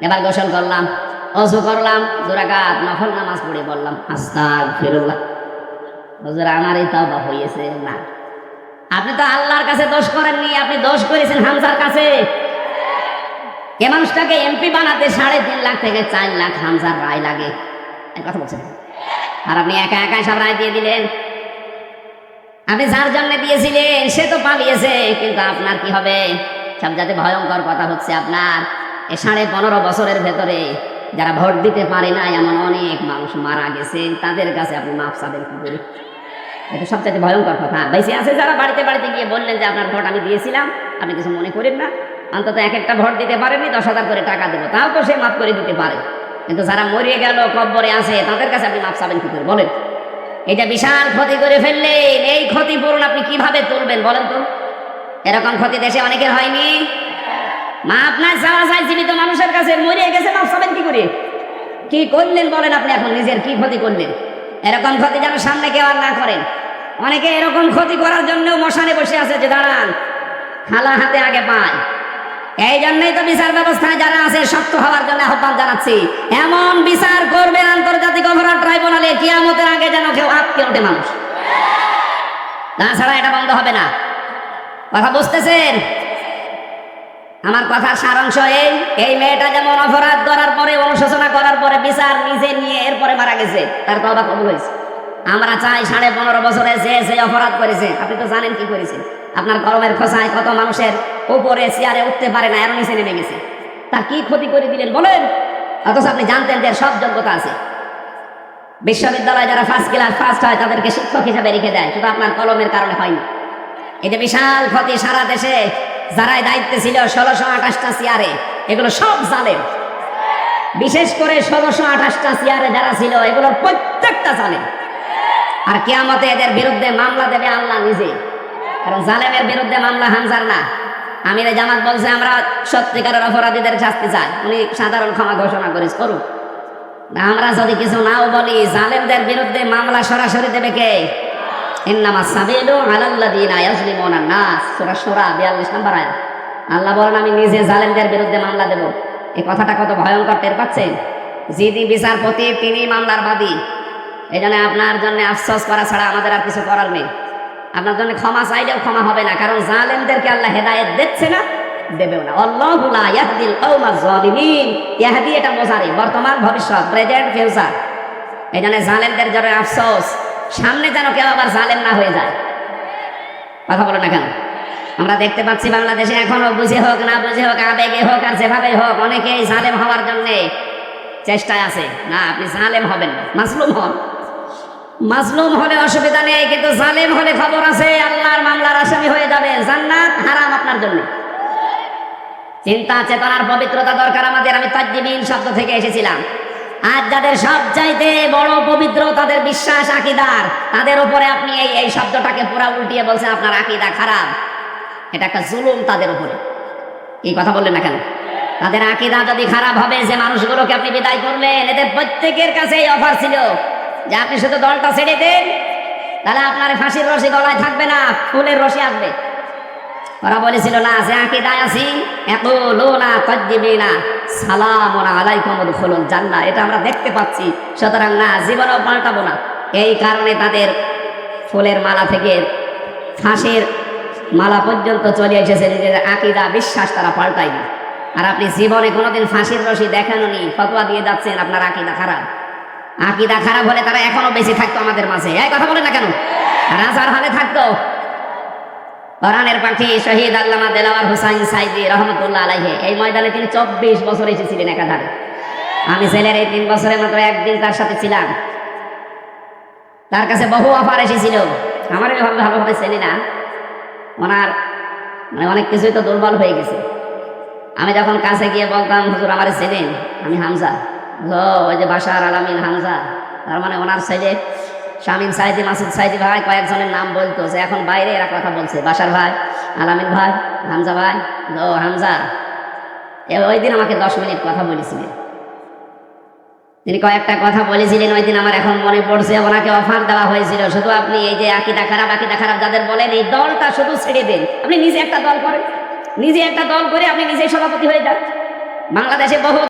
এবার গোসল করলাম, অজু করলাম, 2 রাকাত নফল নামাজ পড়ে বললাম আস্তাগফিরুল্লাহ, হুজুর আমারই তওবা হয়েছে। না, আপনি তো আল্লাহর কাছে দোষ করেননি, আপনি দোষ করেছেন হামজার কাছে। এ মানুষটাকে এমপি বানাতে 3.5 লাখ থেকে 4 লাখ হামজার রায় লাগে, এই কথা বলছেন। আর আপনি একা একাই সব রায় দিয়ে দিলেন। আপনি যার জন্য দিয়েছিলেন সে তো পালিয়েছে, কিন্তু আপনার কি হবে? সবচেয়ে ভয়ঙ্কর কথা হচ্ছে আপনার এই 15.5 বছরের ভেতরে যারা ভোট দিতে পারে না এমন অনেক মানুষ মারা গেছে, তাদের কাছে আপনি মাফ চাবেন কি করে? এটা সবচেয়ে ভয়ঙ্কর কথা। বেঁচে আছে যারা বাড়িতে বাড়িতে গিয়ে বললেন যে আপনার ভোট আমি দিয়েছিলাম, আপনি কিছু মনে করেন না, অন্তত এক একটা ভোট দিতে পারেননি, 10,000 করে টাকা দেবো, তাও তো সে মাফ করে দিতে পারে। কিন্তু যারা মরিয়ে গেল, কব্বরে আছে, তাদের কাছে আপনি মাফ চাবেন কি করে বলেন? এটা বিশাল ক্ষতি করে ফেললেন, এই ক্ষতিপূরণ আপনি কিভাবে তুলবেন বলেন তো? এরকম ক্ষতি দেশে অনেকের হয়নি। মাপ না চাওয়া যায় জীবিত মানুষের কাছে, মরিয়ে গেছে, মাপ চাবেন কি করে? কি করলেন বলেন আপনি? এখন নিজের কি ক্ষতি করলেন? এরকম ক্ষতি যেন সামনে কেউ আর না করেন। অনেকে এরকম ক্ষতি করার জন্য মশানে বসে আছে যে দাঁড়ান, খালা হাতে আগে পায়। এই জন্যই তো বিচার ব্যবস্থায় যারা আছে শক্ত হওয়ার জন্য আহ্বান জানাচ্ছি। এমন বিচার করবেন আন্তর্জাতিক অপরাধ ট্রাইব্যুনালে, কিয়ামতের আগে যেন কেউ আটকে ওঠে মানুষ, তাছাড়া এটা বন্ধ হবে না। কথা বুঝতেছেন? আমার কথার সারাংশ এই মেয়েটা যেমন অপরাধ করার পরে, অনুশোচনা করার পরে বিচার নিজে নিয়ে এরপরে মারা গেছে, তার তওবা কবুল হয়েছে। আমরা চাই 15.5 বছরে যে অপরাধ করেছে, আপনি তো জানেন কি করেছেন। আপনার কলমের খোঁচায় কত মানুষের উপরে চেয়ারে উঠতে পারে না, এর নিচে নেমে গেছে, তার কি ক্ষতি করে দিলেন বলেন? অথচ আপনি জানতেন যে সব যোগ্যতা আছে। বিশ্ববিদ্যালয়ে যারা ফার্স্ট ক্লাস ফার্স্ট হয় তাদেরকে শিক্ষক হিসাবে রেখে দেয়, শুধু আপনার কলমের কারণে হয়নি। এই যে বিশাল ক্ষতি, সারা দেশে যারাই দায়িত্বে ছিল 1628টা চেয়ারে, এগুলো সব জালেম। বিশেষ করে 1628টা চেয়ারে যারা ছিল এগুলোর প্রত্যেকটা জালেম। আর কিয়ামতে এদের বিরুদ্ধে মামলা দেবে আল্লাহ নিজে, কারণ জালেমের বিরুদ্ধে মামলা হামজার না। আমিরে জামাত বলছে আমরা সত্যিকারের অপরাধীদের শাস্তি চাই, উনি সাধারণ ক্ষমা ঘোষণা করেছে, করুন। আমরা যদি কিছু নাও বলি, জালেমদের বিরুদ্ধে মামলা সরাসরি দেবে কে? ইন্নামাস সাবিলু আলাল্লাযিনা ইয়াজলিমুনান নাস, সূরা শূরা 42 নম্বর আয়াত। আল্লাহ বলেন আমি নিজে জালেমদের বিরুদ্ধে মামলা দেব। এই কথাটা কত ভয়ঙ্কর টের পাচ্ছেন? যিনি বিচারপতি তিনি মামলার বাদী। এই জন্য আপনার জন্য আফসোস করা ছাড়া আমাদের আর কিছু করার নেই। আপনার জন্য ক্ষমা চাইলেও ক্ষমা হবে না, কারণ জালেমদেরকে আল্লাহ হেদায়েত দিচ্ছে না, দেবেও না। আল্লাহু লা ইয়াহদিল কওমাজ জালিমিন, ইয়াহদি এটা বোঝারে বর্তমান, ভবিষ্যৎ, প্রেজেন্ট, ফিউচার। এই জন্য জালেমদের জন্য আফসোস, সামনে যেন কেউ আবার জালেম না হয়ে যায়। কথা বলো না কেন? আমরা দেখতে পাচ্ছি বাংলাদেশে এখনো বুঝে হোক না বুঝে হোক, আবেগে হোক আর যেভাবে হোক, অনেকেই জালেম হওয়ার জন্য চেষ্টায় আছে। না, আপনি জালেম হবেন না, মাজলুম হন। মাজলুম হলে অসুবিধা নেই, কিন্তু জালেম হলে খবর আছে, আল্লাহর মামলার আসামি হয়ে যাবে, জান্নাত হারাম আপনার জন্য। চিন্তা চেতনার পবিত্রতা দরকার আমাদের। আমি তাজ্জিবিন শব্দ থেকে এসেছিলাম। আজ যাদের সবচাইতে বড় পবিত্র তাদের বিশ্বাস আকীদার, তাদের উপরে আপনি এই শব্দটাকে পুরা উল্টিয়ে বলছেন আপনার আকীদা খারাপ। এটা একটা জুলুম তাদের উপরে। এই কথা বললেন না কেন? তাদের আকীদা যদি খারাপ হবে, যে মানুষগুলোকে আপনি বিদায় করলেন, এদের প্রত্যেকের কাছে এই অফার ছিল যে আপনি শুধু দলটা ছেড়ে দেন, তাহলে আপনার ফাঁসির রশি গলায় থাকবে না, ফুলের রশি আসবে। ওরা বলেছিল না, যে আকীদায় আছি ইয়াকুলুনা তাজ্জিবিনা সালামুন আলাইকুম উদখুলুল জান্নাহ, এটা আমরা দেখতে পাচ্ছি, সুতরাং না, জীবনেও পাল্টাবো না। এই কারণে তাদের ফুলের মালা থেকে ফাঁসির মালা পর্যন্ত চলে এসেছে, নিজের আকীদা বিশ্বাস তারা পাল্টায়নি। আর আপনি জীবনে কোনোদিন ফাঁসির রশি দেখানোনি, ফতোয়া দিয়ে যাচ্ছেন আপনার আকীদা খারাপ। আকীদা খারাপ হলে তারা এখনো বেঁচে থাকতো আমাদের মাঝে। এই কথা বলেন না কেন? রাজার হালে থাকতো। কোরআনের পাখি শহীদ আল্লামা দেলাওয়ার হোসাইন সাইদি রহমতুল্লাহ আলাইহি, এই ময়দানে তিনি 24 বছর এসেছিলেন একাধারে। আমি ছেলের এই 3 বছরে মাত্র একদিন তার সাথে ছিলাম। তার কাছে বহু অফার এসেছিল, আমার ভালোভাবে চেনি না, ওনার অনেক কিছুই তো দুর্বল হয়ে গেছে। আমি যখন কাছে গিয়ে বলতাম হুজুর আমার চেনেন, আমি হামজা, ওই যে বাশার আলামিন হামজা, তার মানে ওনার ছেলে শামীম সাইদি, মাসুদ সাইদি ভাই, কয়েকজনের নাম বলতো, যে এখন বাইরে এরা কথা বলছে, বাশার ভাই, আলামিন ভাই, হামজা ভাই, হামজা। ওই দিন আমাকে 10 মিনিট কথা বলেছিলেন। তিনি কয়েকটা কথা বলেছিলেন ওই দিন, আমার এখন মনে পড়ছে। ওনাকে অফার দেওয়া হয়েছিল, শুধু আপনি এই যে আকীদা খারাপ যাদের বলেন, এই দলটা শুধু ছেড়ে দেন, আপনি নিজে একটা দল করেন, নিজে একটা দল করে আপনি নিজেই সভাপতি হয়ে যান। বাংলাদেশে বহু